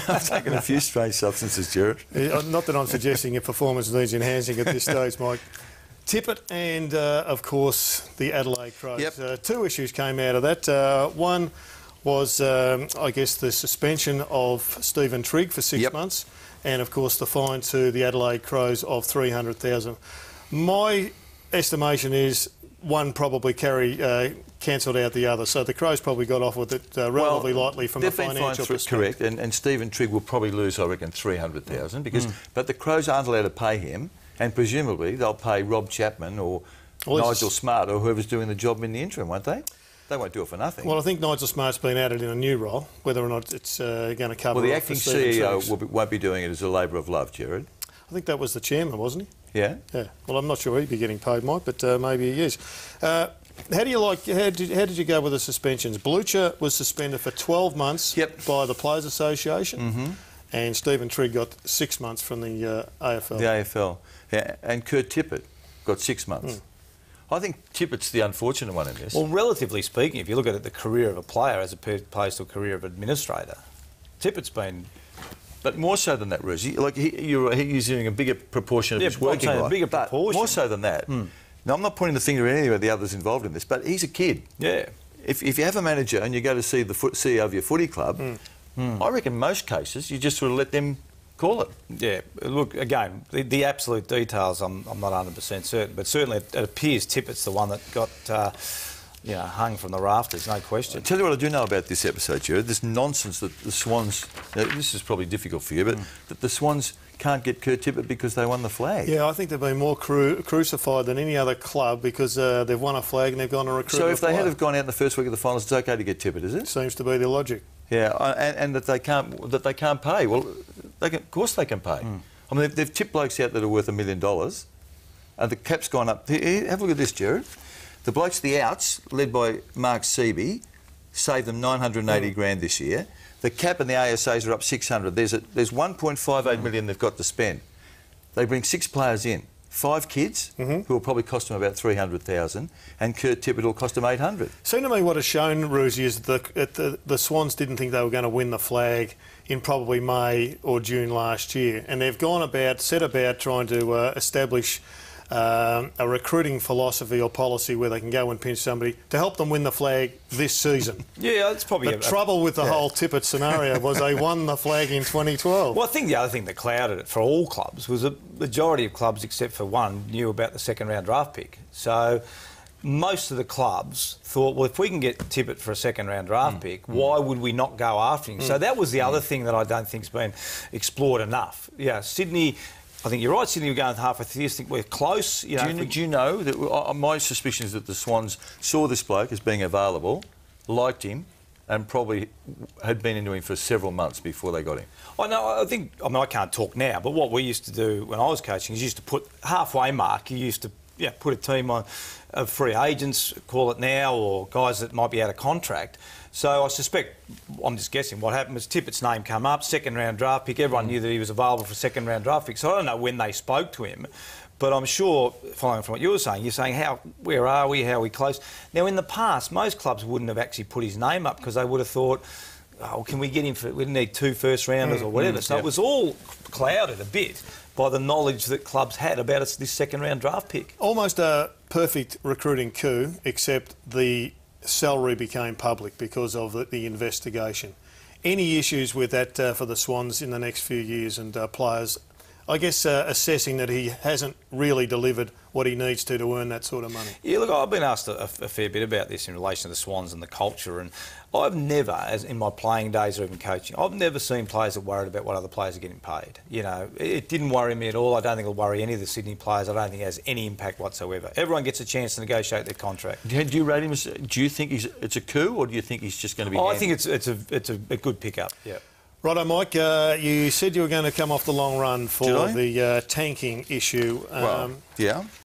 I've taken a few strange substances, Gerard. Not that I'm suggesting your performance needs enhancing at this stage, Mike. Tippett and, of course, the Adelaide Crows. Yep. Two issues came out of that. One was, I guess, the suspension of Stephen Trigg for 6 months, and, of course, the fine to the Adelaide Crows of $300,000. My estimation is one probably cancelled out the other, so the Crows probably got off with it relatively lightly from a financial perspective. Correct, and Stephen Trigg will probably lose, I reckon, $300,000 because, but the Crows aren't allowed to pay him, and presumably they'll pay Rob Chapman or Nigel Smart or whoever's doing the job in the interim, won't they? They won't do it for nothing. Well, I think Nigel Smart's been added in a new role, whether or not it's going to cover. Well, the acting CEO won't be doing it as a labour of love, Gerard. I think that was the chairman, wasn't he? Yeah. Yeah. Well, I'm not sure he'd be getting paid, Mike, but maybe he is. How do you like? How did you go with the suspensions? Blucher was suspended for 12 months by the Players Association, and Stephen Trigg got 6 months from the AFL. The AFL, yeah, and Kurt Tippett got 6 months. I think Tippett's the unfortunate one in this. Well, relatively speaking, if you look at it, the career of a player as opposed to a career of administrator, Tippett's been. But more so than that, Roos. Like he's doing a bigger proportion of his working life. A bigger proportion. More so than that. Now, I'm not pointing the finger at any of the others involved in this, but he's a kid. Yeah. If you have a manager and you go to see the CEO of your footy club, I reckon most cases you just sort of let them call it. Yeah. Look, again, the absolute details, I'm not 100% certain, but certainly it appears Tippett's the one that got. Hung from the rafters, no question. I'll tell you what I do know about this episode, Gerard. This nonsense that the Swans... this is probably difficult for you, but that the Swans can't get Kurt Tippett because they won the flag. Yeah, I think they've been more crucified than any other club because they've won a flag and they've gone and recruited So if they had have gone out in the first week of the finals, it's okay to get Tippett, is it? Seems to be the logic. Yeah, and that they can't pay. Well, of course they can pay. I mean, they've tipped blokes out that are worth $1 million, and the cap's gone up. Here, have a look at this, Gerard. The blokes, the outs, led by Mark Seaby, saved them $980 grand this year. The cap and the ASAs are up 600. There's 1.58 million they've got to spend. They bring 6 players in, 5 kids who will probably cost them about 300,000, and Kurt Tippett will cost them 800. Seemed to me what has shown, Roosie, is the Swans didn't think they were going to win the flag in probably May or June last year, and they've set about trying to establish a recruiting philosophy or policy where they can go and pinch somebody to help them win the flag this season. Yeah, that's probably... The trouble with the whole Tippett scenario was they won the flag in 2012. Well, I think the other thing that clouded it for all clubs was a majority of clubs, except for one, knew about the second-round draft pick. So most of the clubs thought, well, if we can get Tippett for a second-round draft pick, why would we not go after him? So that was the other thing that I don't think's been explored enough. Yeah, Sydney... I think you're right, Sydney, we're going halfway through this. I think we're close. Do you know that my suspicion is that the Swans saw this bloke as being available, liked him, and probably had been into him for several months before they got him? I know. I can't talk now, but what we used to do when I was coaching is you used to put halfway mark. You used to put a team on of free agents, call it now, or guys that might be out of contract. So I suspect, I'm just guessing, what happened was Tippett's name come up, second-round draft pick. Everyone knew that he was available for second-round draft pick. So I don't know when they spoke to him, but I'm sure, following from what you were saying, you're saying, where are we, how are we close? Now, in the past, most clubs wouldn't have actually put his name up because they would have thought, oh, can we get him for... We need 2 first-rounders or whatever. So it was all clouded a bit by the knowledge that clubs had about this second-round draft pick. Almost a perfect recruiting coup, except the salary became public because of the investigation. Any issues with that for the Swans in the next few years and players, I guess, assessing that he hasn't really delivered what he needs to earn that sort of money? Yeah, look, I've been asked a fair bit about this in relation to the Swans and the culture, and I've never, as in my playing days or even coaching, I've never seen players that worried about what other players are getting paid. You know, it didn't worry me at all. I don't think it'll worry any of the Sydney players. I don't think it has any impact whatsoever. Everyone gets a chance to negotiate their contract. Do you rate him as... Do you think it's a coup, or do you think he's just going to be... I think it's a good pickup, yeah. Righto, Mike, you said you were going to come off the long run for the tanking issue. Yeah.